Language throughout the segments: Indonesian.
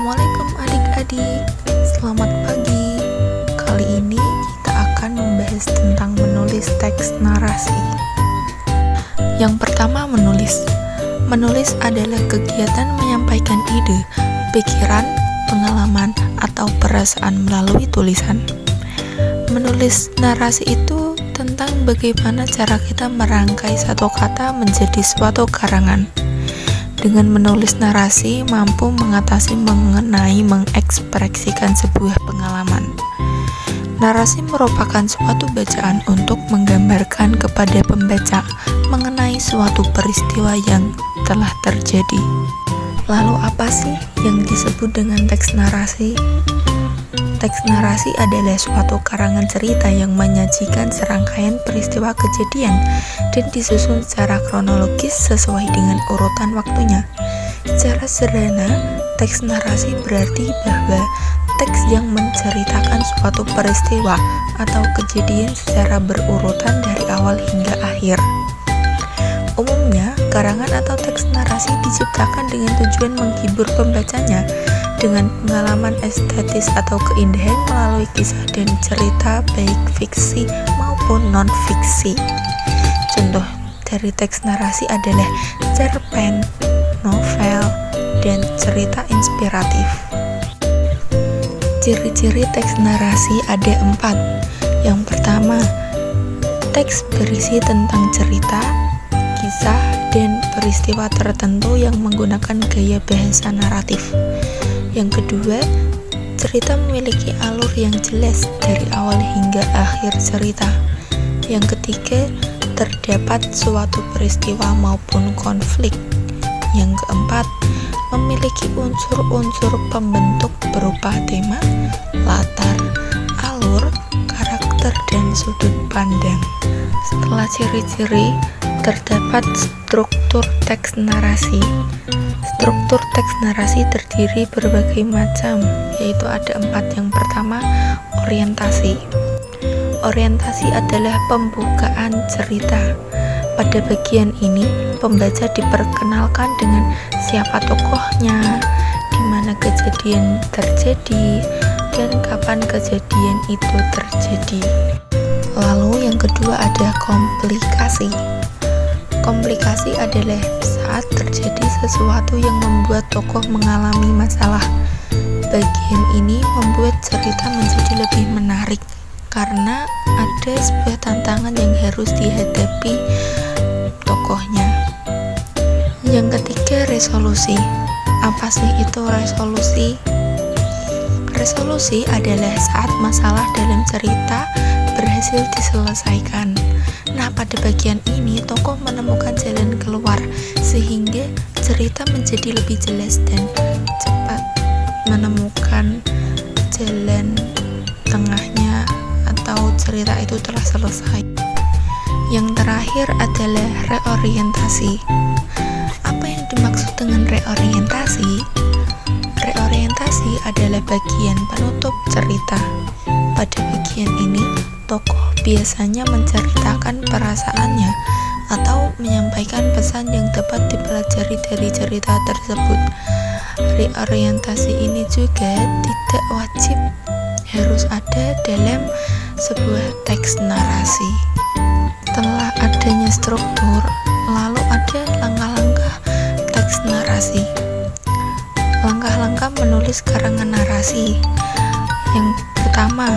Assalamualaikum adik-adik, selamat pagi. Kali ini kita akan membahas tentang menulis teks narasi. Yang pertama, menulis. Menulis adalah kegiatan menyampaikan ide, pikiran, pengalaman, atau perasaan melalui tulisan. Menulis narasi itu tentang bagaimana cara kita merangkai satu kata menjadi suatu karangan. Dengan menulis narasi mampu mengatasi, mengekspresikan sebuah pengalaman. Narasi merupakan suatu bacaan untuk menggambarkan kepada pembaca mengenai suatu peristiwa yang telah terjadi. Lalu apa sih yang disebut dengan teks narasi? Teks narasi adalah suatu karangan cerita yang menyajikan serangkaian peristiwa kejadian dan disusun secara kronologis sesuai dengan urutan waktunya. Secara sederhana, teks narasi berarti bahwa teks yang menceritakan suatu peristiwa atau kejadian secara berurutan dari awal hingga akhir. Umumnya, karangan atau teks narasi diciptakan dengan tujuan menghibur pembacanya dengan pengalaman estetis atau keindahan melalui kisah dan cerita baik fiksi maupun non-fiksi. Contoh dari teks narasi adalah cerpen, novel, dan cerita inspiratif. Ciri-ciri teks narasi ada 4. Yang pertama, teks berisi tentang cerita, kisah, dan peristiwa tertentu yang menggunakan gaya bahasa naratif. Yang kedua, cerita memiliki alur yang jelas dari awal hingga akhir cerita. Yang ketiga, terdapat suatu peristiwa maupun konflik. Yang keempat, memiliki unsur-unsur pembentuk berupa tema, latar, alur, karakter, dan sudut pandang. Setelah ciri-ciri, terdapat struktur teks narasi. Struktur teks narasi terdiri berbagai macam, yaitu ada 4. Yang pertama, orientasi. Orientasi adalah pembukaan cerita. Pada bagian ini, pembaca diperkenalkan dengan siapa tokohnya, di mana kejadian terjadi, dan kapan kejadian itu terjadi. Lalu yang kedua ada komplikasi. Komplikasi adalah saat terjadi sesuatu yang membuat tokoh mengalami masalah. Bagian ini membuat cerita menjadi lebih menarik karena ada sebuah tantangan yang harus dihadapi tokohnya. Yang ketiga, resolusi. Apa sih itu resolusi? Resolusi adalah saat masalah dalam cerita berhasil diselesaikan. Nah, pada bagian ini tokoh menemukan jalan keluar sehingga cerita menjadi lebih jelas dan cepat menemukan jalan tengahnya atau cerita itu telah selesai. Yang terakhir adalah reorientasi. Apa yang dimaksud dengan reorientasi? Reorientasi adalah bagian penutup cerita. Pada bagian ini, tokoh biasanya menceritakan perasaannya atau menyampaikan pesan yang dapat dipelajari dari cerita tersebut. Reorientasi ini juga tidak wajib harus ada dalam sebuah teks narasi. Setelah adanya struktur, lalu ada langkah-langkah teks narasi. Langkah-langkah menulis karangan narasi. Yang pertama,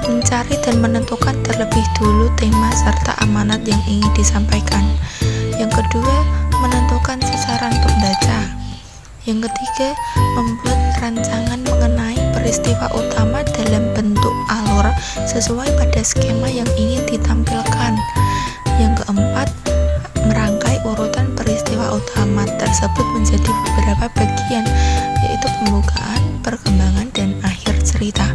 mencari dan menentukan terlebih dulu tema serta amanat yang ingin disampaikan. Yang kedua, menentukan sasaran pembaca. Yang ketiga, membuat rancangan mengenai peristiwa utama dalam bentuk alur sesuai pada skema yang ingin ditampilkan. Yang keempat, merangkai urutan peristiwa utama tersebut menjadi beberapa bagian, yaitu pembukaan, perkembangan, dan akhir cerita.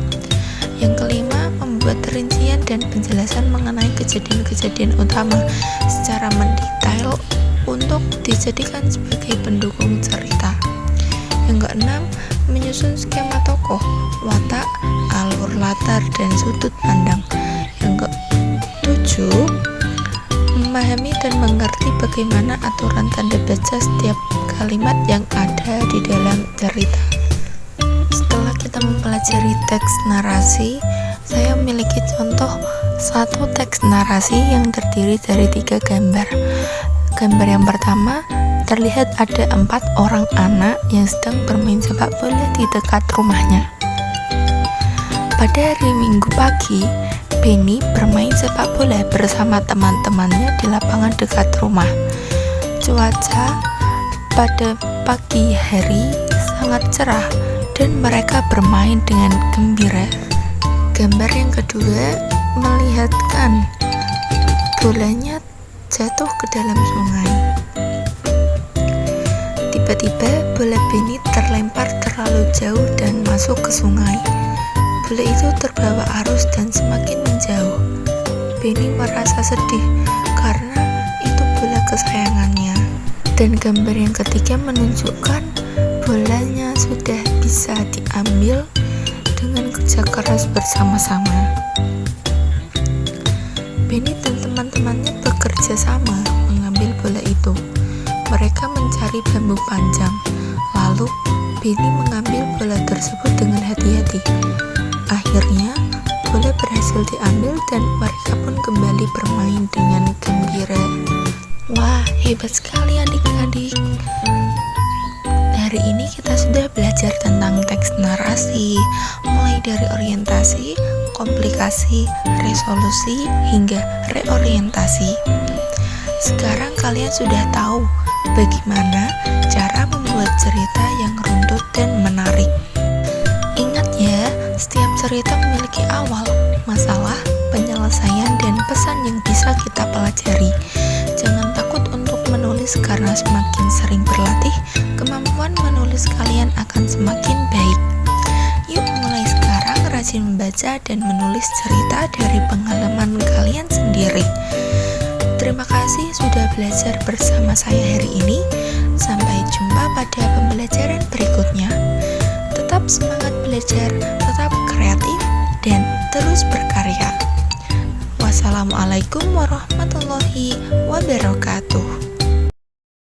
Yang kelima, membuat rincian dan penjelasan mengenai kejadian-kejadian utama secara mendetail untuk dijadikan sebagai pendukung cerita. Yang keenam, menyusun skema tokoh, watak, alur, latar, dan sudut pandang. Yang ketujuh, memahami dan mengerti bagaimana aturan tanda baca setiap kalimat yang ada di dalam cerita. Setelah kita mempelajari teks narasi, saya memiliki contoh satu teks narasi yang terdiri dari 3 gambar. Gambar yang pertama, terlihat ada 4 orang anak yang sedang bermain sepak bola di dekat rumahnya. Pada hari Minggu pagi, Benny bermain sepak bola bersama teman-temannya di lapangan dekat rumah. Cuaca pada pagi hari sangat cerah dan mereka bermain dengan gembira. Gambar yang kedua melihatkan bolanya jatuh ke dalam sungai. Tiba-tiba bola Benny terlempar terlalu jauh dan masuk ke sungai. Bola itu terbawa arus dan semakin menjauh. Benny merasa sedih karena itu bola kesayangannya. Dan gambar yang ketiga menunjukkan bolanya sudah bisa diambil dengan kerja keras bersama-sama. Benny dan teman-temannya bekerja sama mengambil bola itu. Mereka mencari bambu panjang. Lalu Benny mengambil bola tersebut dengan hati-hati. Akhirnya bola berhasil diambil dan mereka pun kembali bermain dengan gembira. Wah, hebat sekali adik-adik. Hari ini kita sudah belajar tentang teks narasi, mulai dari orientasi, komplikasi, resolusi, hingga reorientasi. Sekarang kalian sudah tahu bagaimana cara membuat cerita yang runtut dan menarik. Ingat ya, setiap cerita memiliki awal, masalah, penyelesaian, dan pesan yang bisa kita pelajari. Jangan takut untuk menulis karena semakin sering berlatih, kemampuan menulis kalian akan semakin baik. Yuk mulai sekarang rajin membaca dan menulis cerita dari pengalaman kalian sendiri. Terima kasih sudah belajar bersama saya hari ini. Sampai jumpa pada pembelajaran berikutnya. Tetap semangat belajar, tetap kreatif, dan terus berkarya. Wassalamualaikum warahmatullahi wabarakatuh.